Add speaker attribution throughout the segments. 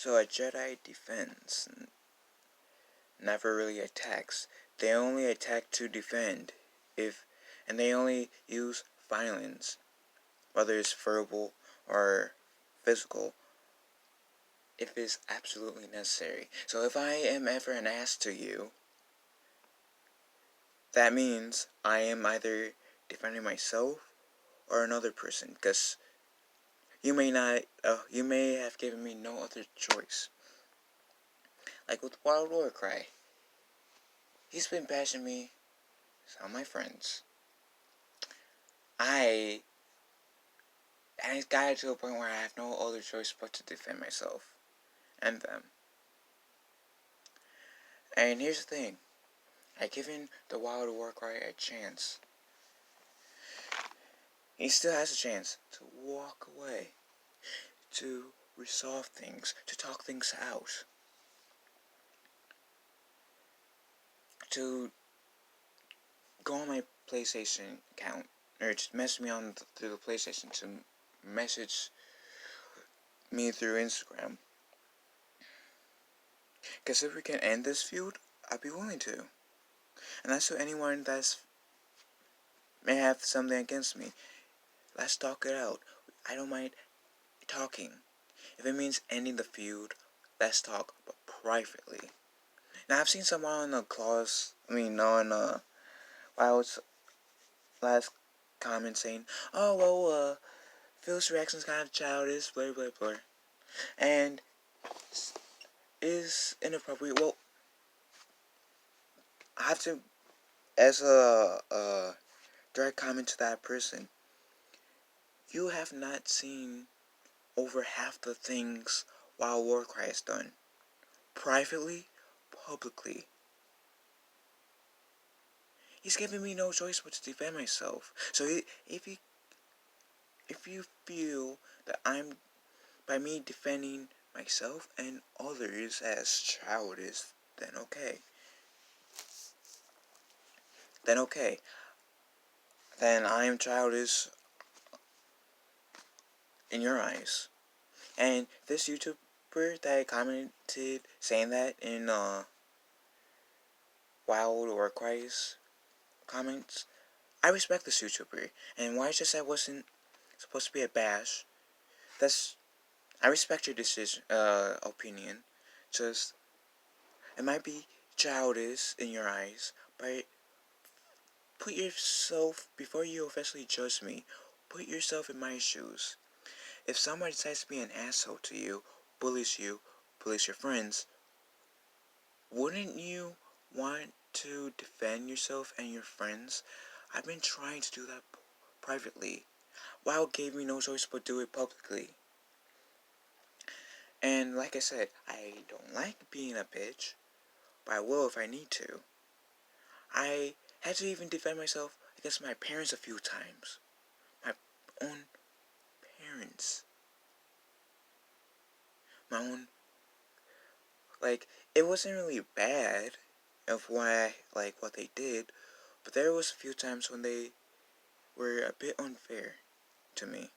Speaker 1: So a Jedi defends, never really attacks. They only attack to defend, and they only use violence, whether it's verbal or physical, if it's absolutely necessary. So if I am ever an ass to you, that means I am either defending myself or another person, because you may have given me no other choice. Like with Wild Warcry, he's been bashing me, some of my friends. And it's gotten to a point where I have no other choice but to defend myself and them. And here's the thing, I've given the Wild Warcry a chance. He still has a chance to walk away, to resolve things, to talk things out, to go on my PlayStation account, or just message me on through the PlayStation, to message me through Instagram. Because if we can end this feud, I'd be willing to. And that's to anyone that may have something against me. Let's talk it out. I don't mind talking. If it means ending the feud, let's talk, but privately. Now, I've seen someone on the Wild's last comment saying, "Oh, well, Phil's reaction's kind of childish, blah, blah, blah, and is inappropriate." Well, I have to, as a direct comment to that person, you have not seen over half the things Wild Warcry has done. Privately, publicly. He's giving me no choice but to defend myself. So if you feel that by me defending myself and others as childish, then okay. Then I am childish in your eyes. And this YouTuber that commented saying that in Wild Warcry's comments, I respect this YouTuber, and why I just said wasn't supposed to be a bash, I respect your decision, opinion. Just, it might be childish in your eyes, but put yourself, before you officially judge me, put yourself in my shoes. If somebody decides to be an asshole to you, bullies your friends, wouldn't you want to defend yourself and your friends? I've been trying to do that privately. WoW gave me no choice but do it publicly. And like I said, I don't like being a bitch, but I will if I need to. I had to even defend myself against my parents a few times. My own parents. My own, it wasn't really bad of what they did, but there was a few times when they were a bit unfair to me.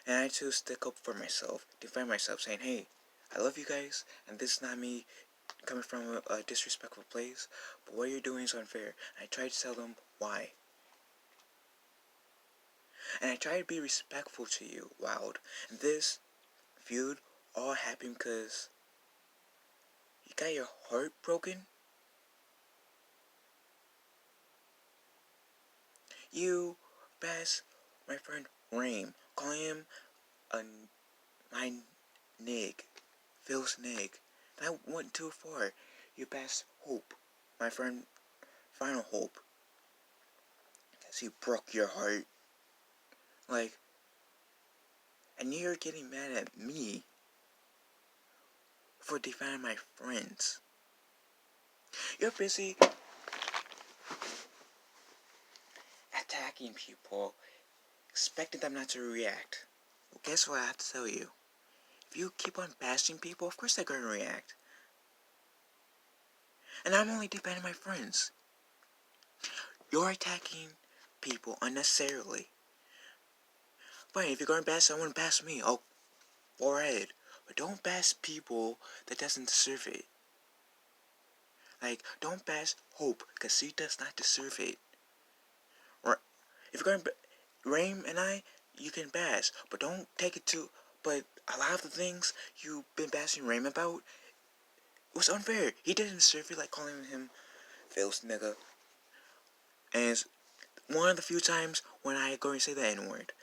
Speaker 1: And I had to stick up for myself, defend myself, saying, hey, I love you guys, and this is not me coming from a disrespectful place, but what you're doing is unfair. And I tried to tell them why. And I tried to be respectful to you, Wild. And this feud all happened because you got your heart broken. You bashed my friend Rame, calling him my nig, Phil's nig. That went too far. You bashed Hope, my friend, Final Hope, because he broke your heart. And you're getting mad at me for defending my friends. You're busy attacking people, expecting them not to react. Well, guess what I have to tell you? If you keep on bashing people, of course they're going to react. And I'm only defending my friends. You're attacking people unnecessarily. Fine, if you're going to bash someone, bash me. Oh, go ahead. but don't bash people that doesn't deserve it. Like, don't bash Hope, because she does not deserve it. Or, if you're going to, Rain and I, you can bash, but don't take it to, but a lot of the things you've been bashing Rain about, it was unfair. He didn't deserve it, like calling him Phil's nigga. And it's one of the few times when I go and say the N-word.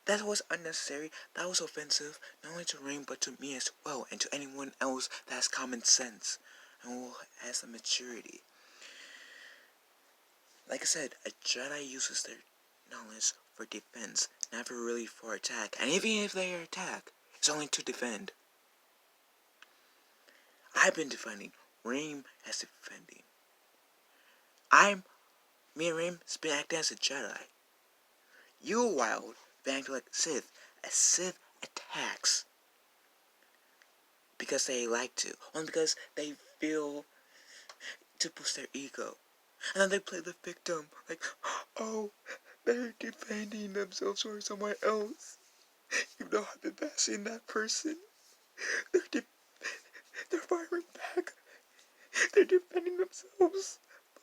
Speaker 1: That was unnecessary, that was offensive, not only to Rain, but to me as well, and to anyone else that has common sense, and who has the maturity. Like I said, a Jedi uses their knowledge for defense, never really for attack, and even if they are attacked, it's only to defend. I've been defending, Rain has been defending. Me and Rain has been acting as a Jedi. You, Wild, been acting like Sith. A Sith attacks because they like to, only because they feel to boost their ego. And then they play the victim, like, oh, they're defending themselves or someone else. You know how they're bashing that person. They're firing back. They're defending themselves.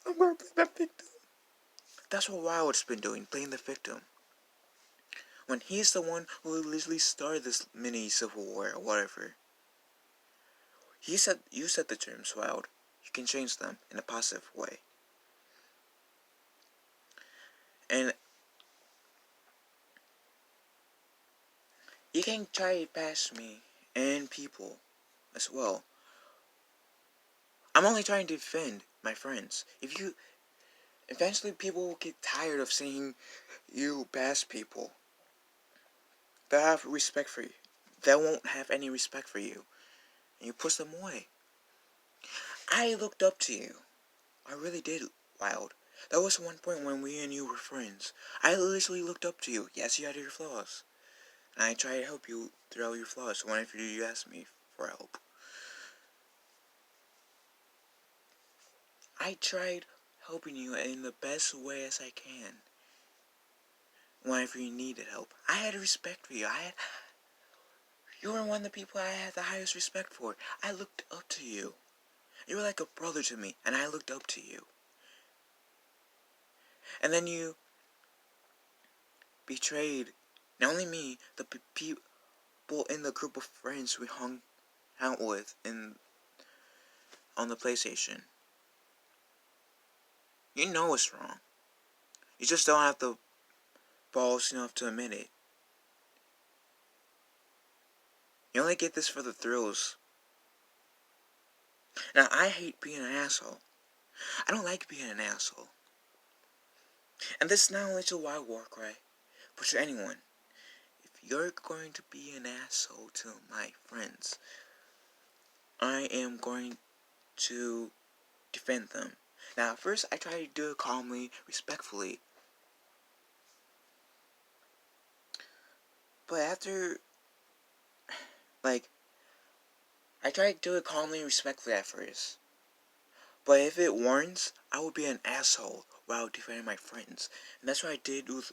Speaker 1: I'm gonna play that victim. That's what Wild's been doing, playing the victim. When he's the one who literally started this mini civil war or whatever. You said the terms, Wild. You can change them in a positive way. And you can try to bash me and people as well. I'm only trying to defend my friends. Eventually people will get tired of seeing you bash people. They'll have respect for you. They won't have any respect for you. And you push them away. I looked up to you. I really did, Wild. That was one point when we and you were friends. I literally looked up to you. Yes, you had your flaws. And I tried to help you through all your flaws whenever you asked me for help. I tried helping you in the best way as I can. Whenever you needed help. I had respect for you. You were one of the people I had the highest respect for. I looked up to you. You were like a brother to me, and I looked up to you. And then you betrayed not only me, the people in the group of friends we hung out with on the PlayStation. You know it's wrong. You just don't have the balls enough to admit it. You only get this for the thrills. Now, I hate being an asshole. I don't like being an asshole. And this is not only to Wild Warcry, but to anyone. If you're going to be an asshole to my friends, I am going to defend them. Now, first, I try to do it calmly, respectfully. But after, I try to do it calmly and respectfully at first. But if it warrants, I would be an asshole while defending my friends. And that's what I did with,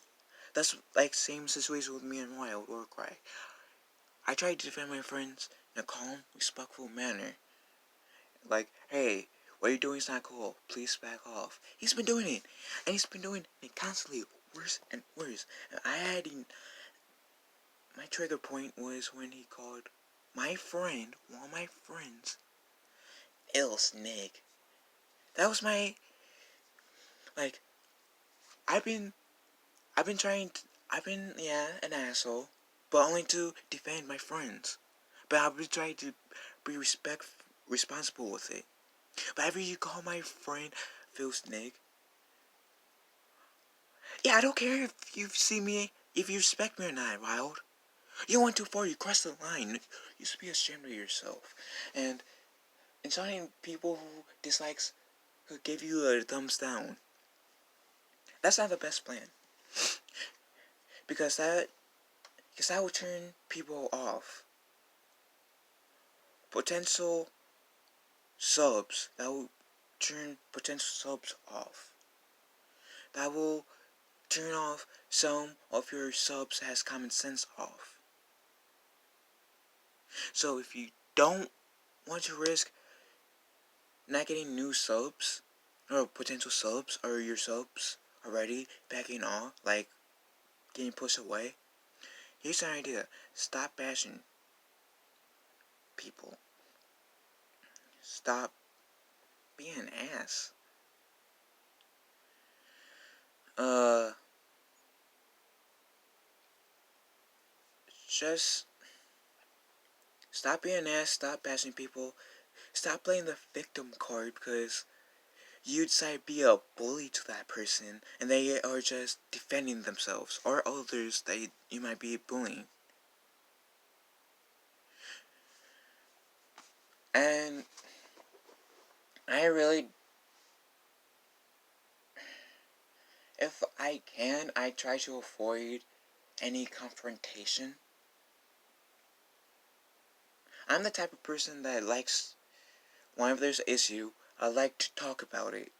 Speaker 1: that's like same situation with me and Wild Warcry. I tried to defend my friends in a calm, respectful manner. Like, hey, what you're doing is not cool. Please back off. He's been doing it. And he's been doing it constantly worse and worse. And my trigger point was when he called my friend, one of my friends, ill snake. That was my, I've been an asshole, but only to defend my friends. But I've been trying to be responsible with it. But after you call my friend Phil Snake, yeah, I don't care if you see me, if you respect me or not, Wild. You went too far, you crossed the line. You should be ashamed of yourself. And insulting people who give you a thumbs down, that's not the best plan. Because that will turn people off. Potential subs, that will turn potential subs off. That will turn off some of your subs has common sense off. So if you don't want to risk not getting new subs, or potential subs, or your subs already backing off, like getting pushed away, here's an idea. Stop bashing people. Stop being an ass. Just stop being an ass, stop bashing people, stop playing the victim card because you decide to be a bully to that person and they are just defending themselves or others that you might be bullying. And I really, if I can, I try to avoid any confrontation. I'm the type of person that likes, whenever there's an issue, I like to talk about it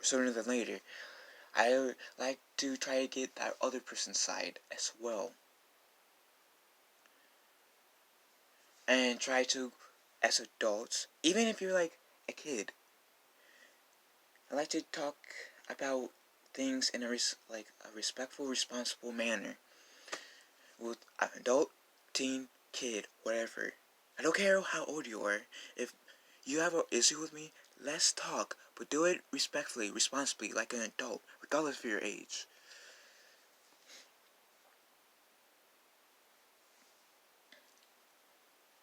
Speaker 1: sooner than later. I like to try to get that other person's side as well. And try to, as adults, even if you're like a kid, I like to talk about things in a respectful, responsible manner with an adult, teen, kid, whatever. I don't care how old you are. If you have an issue with me, let's talk, but do it respectfully, responsibly, like an adult, regardless of your age.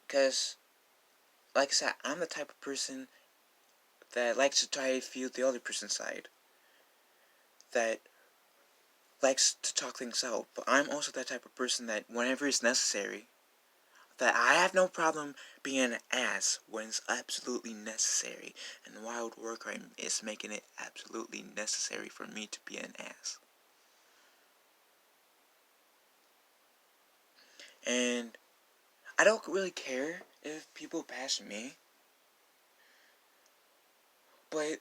Speaker 1: Because, like I said, I'm the type of person that likes to try to feel the other person's side. That likes to talk things out. But I'm also that type of person that whenever it's necessary, that I have no problem being an ass when it's absolutely necessary. And Wild Warcry is making it absolutely necessary for me to be an ass. And I don't really care if people bash me. But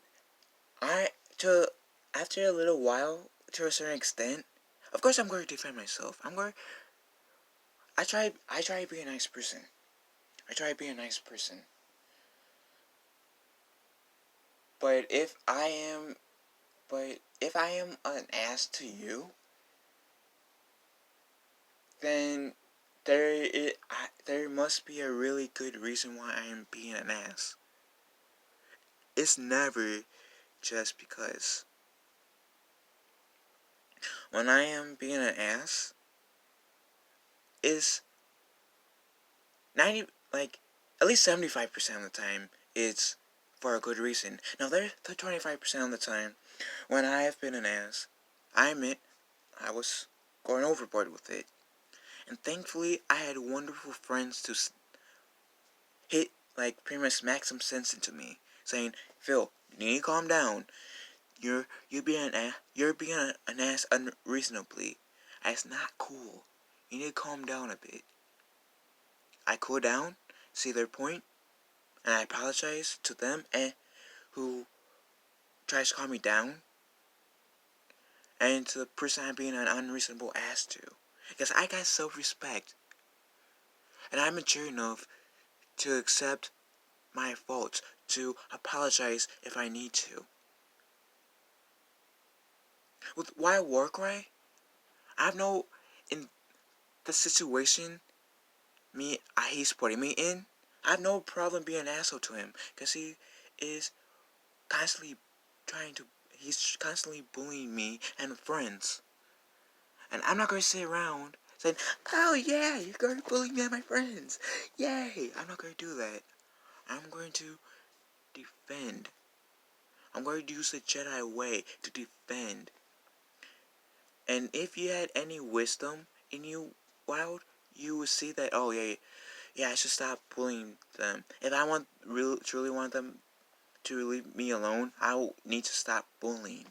Speaker 1: I, to, after a little while, to a certain extent, of course I'm going to defend myself. I try to be a nice person. I try to be a nice person. But if I am an ass to you, then there must be a really good reason why I am being an ass. It's never just because. When I am being an ass, is 90, like, at least 75% of the time, it's for a good reason. Now, there's the 25% of the time when I have been an ass, I admit I was going overboard with it. And thankfully, I had wonderful friends to hit, like, pretty much smack some sense into me, saying, Phil, you need to calm down. You're being an ass unreasonably. That's not cool. You need to calm down a bit. I cool down, see their point, and I apologize to them who tries to calm me down, and to the person I'm being an unreasonable ass to. Because I got self-respect, and I'm mature enough to accept my faults, to apologize if I need to. With Why Warcry, I have no, in the situation he's putting me in, I have no problem being an asshole to him, because he is constantly he's constantly bullying me and friends. And I'm not going to sit around saying, oh yeah, you're going to bully me and my friends. Yay! I'm not going to do that. I'm going to defend. I'm going to use the Jedi way to defend. And if you had any wisdom in you, Wild, you would see that, oh yeah, I should stop bullying them. If I truly want them to leave me alone, I will need to stop bullying.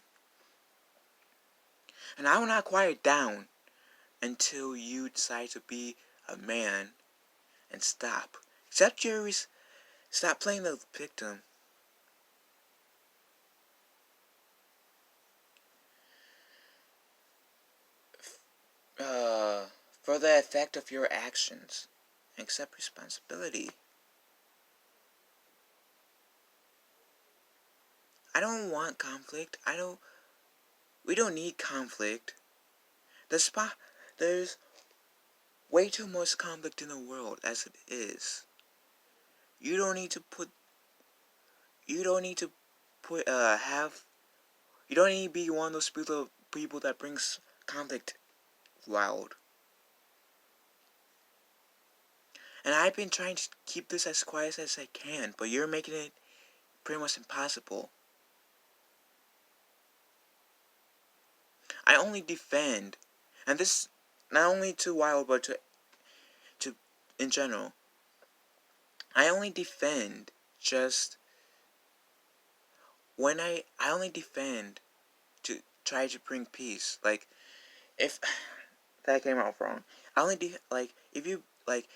Speaker 1: And I will not quiet down until you decide to be a man and stop. Stop playing the victim. For the effect of your actions. and accept responsibility. I don't want conflict. We don't need conflict. There's way too much conflict in the world as it is. You don't need to put, you don't need to put, have, you don't need to be one of those people that brings conflict loud. And I've been trying to keep this as quiet as I can, but you're making it pretty much impossible. I only defend, and this not only to Wild, but to in general. I only defend just when I only defend to try to bring peace. Like, if that came out wrong, I only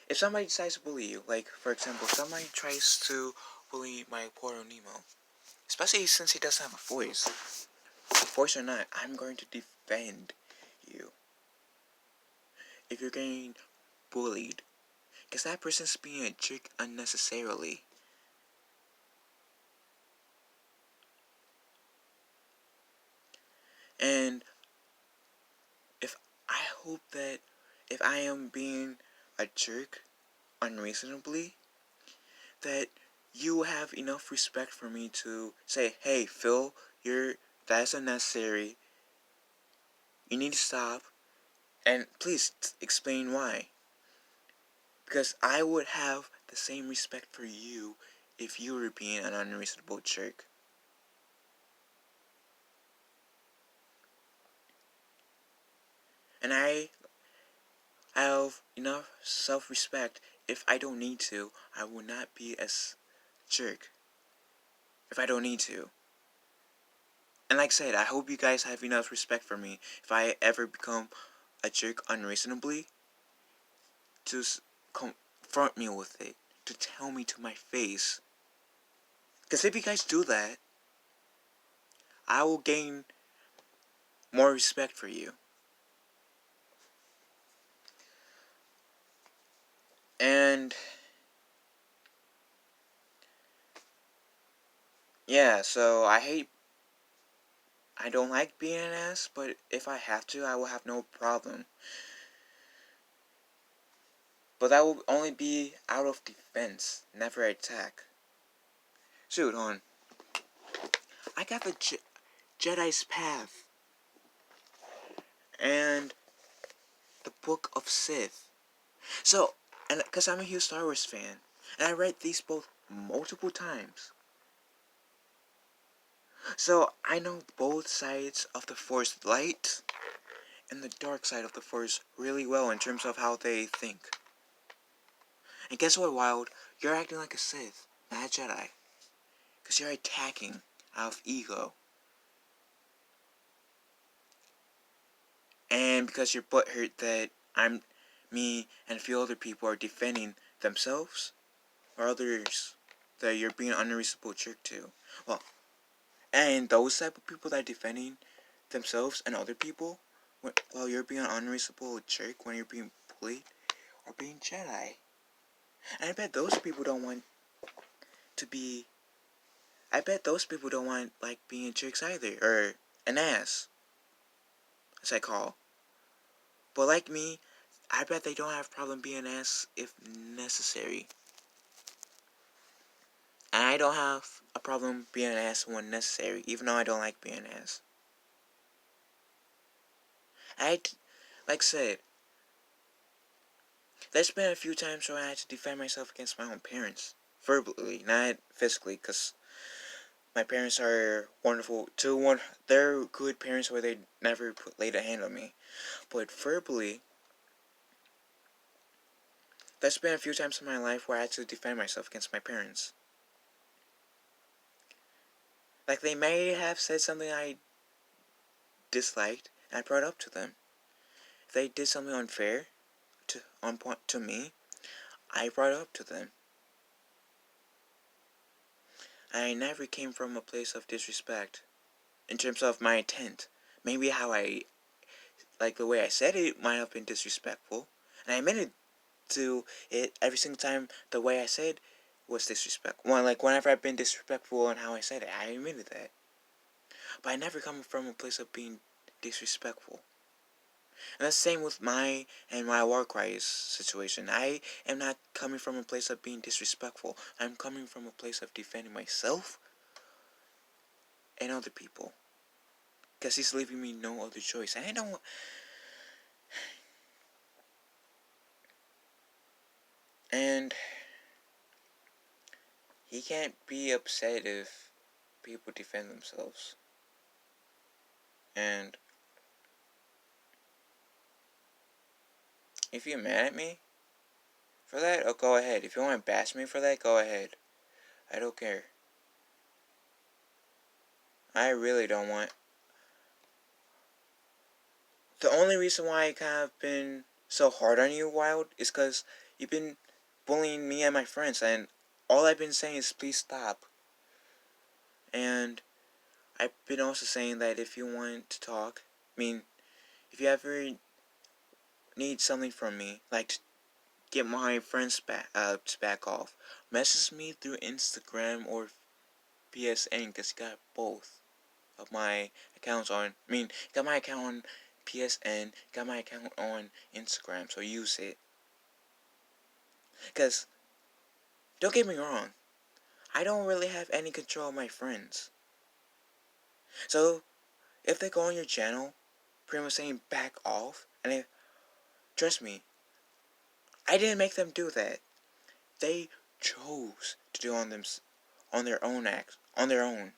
Speaker 1: if somebody decides to bully you, like for example, somebody tries to bully my poor Nemo, especially since he doesn't have a voice or not, I'm going to defend you if you're getting bullied, because that person's being a jerk unnecessarily. And I hope that if I am being a jerk unreasonably, that you have enough respect for me to say, hey, Phil, that's unnecessary. You need to stop. And please explain why. Because I would have the same respect for you if you were being an unreasonable jerk. And I have enough self-respect. If I don't need to, I will not be as jerk. If I don't need to. And like I said, I hope you guys have enough respect for me if I ever become a jerk unreasonably, to confront me with it, to tell me to my face. Because if you guys do that, I will gain more respect for you. And yeah, so I don't like being an ass, but if I have to, I will have no problem. But that will only be out of defense, never attack. Shoot, hold on. I got the Jedi's Path and the Book of Sith. So, and because I'm a huge Star Wars fan, and I read these both multiple times. So, I know both sides of the Force, light and the dark side of the Force, really well in terms of how they think. And guess what, Wild? You're acting like a Sith, not a Jedi. Because you're attacking out of ego. And because you're butthurt that me and a few other people are defending themselves, or others that you're being an unreasonable jerk to. Well, and those type of people that are defending themselves and other people, while you're being an unreasonable jerk when you're being bullied, are being Jedi. And I bet those people don't want to be... I bet those people don't want, like, being jerks either, or an ass, as I call. But like me, I bet they don't have a problem being an ass if necessary. And I don't have a problem being an ass when necessary, even though I don't like being an ass. Like I said, there's been a few times where I had to defend myself against my own parents. Verbally, not physically, because my parents are wonderful. They're good parents where they never laid a hand on me. But verbally, there's been a few times in my life where I had to defend myself against my parents. Like, they may have said something I disliked, and I brought up to them. If they did something unfair to me, I brought up to them. I never came from a place of disrespect, in terms of my intent. Maybe the way I said it might have been disrespectful, and I admit it to it every single time the way I said was disrespectful. Like whenever I've been disrespectful on how I said it, I admitted that. But I never come from a place of being disrespectful. And that's the same with my war cries situation. I am not coming from a place of being disrespectful. I'm coming from a place of defending myself and other people. Because he's leaving me no other choice. And I don't want... And he can't be upset if people defend themselves. And if you're mad at me for that, oh, go ahead. If you want to bash me for that, go ahead. I don't care. I really don't want... The only reason why I kind of been so hard on you, Wild, is because you've been bullying me and my friends, and all I've been saying is please stop. And I've been also saying that if you want to talk, if you ever need something from me, like to get my friends to back off, message me through Instagram or PSN, because you got both of my accounts on. You got my account on PSN, got my account on Instagram, so use it. Because, don't get me wrong, I don't really have any control of my friends. So, if they go on your channel, pretty much saying back off, and trust me, I didn't make them do that. They chose to do on their own acts, on their own.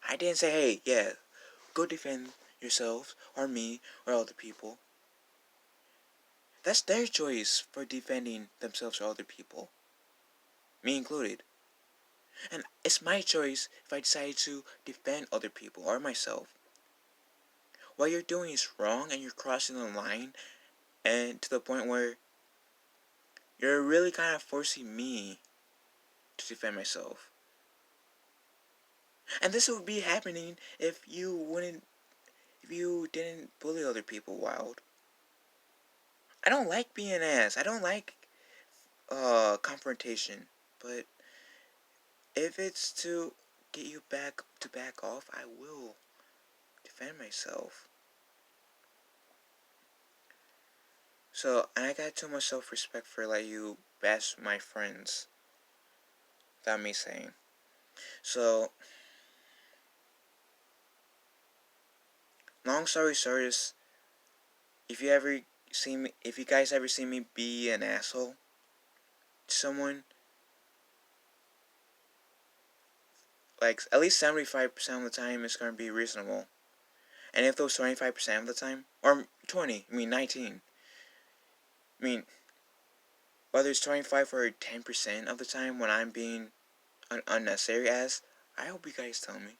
Speaker 1: I didn't say, hey, yeah, go defend yourselves, or me, or other people. That's their choice for defending themselves or other people. Me included. And it's my choice if I decide to defend other people or myself. What you're doing is wrong and you're crossing the line, and to the point where you're really kind of forcing me to defend myself. And this would be happening if you didn't bully other people, Wild. I don't like being an ass. I don't like confrontation. But if it's to get you back off, I will defend myself. So, and I got too much self-respect for letting you bash my friends without me saying. So, long story short is, if you guys ever see me be an asshole to someone, like, at least 75% of the time it's going to be reasonable. And if those 25% of the time, or 19, whether it's 25 or 10% of the time when I'm being an unnecessary ass, I hope you guys tell me.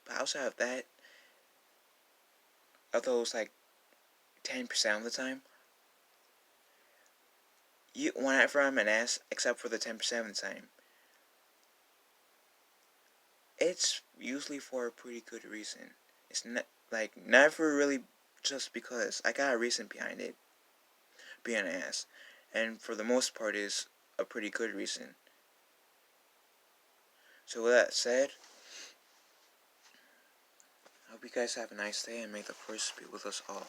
Speaker 1: But outside of that, of those, like, 10% of the time, whenever I'm an ass, except for the 10% of the time, it's usually for a pretty good reason. It's never really just because. I got a reason behind it being an ass, and for the most part is a pretty good reason. So with that said, I hope you guys have a nice day, and may the force be with us all.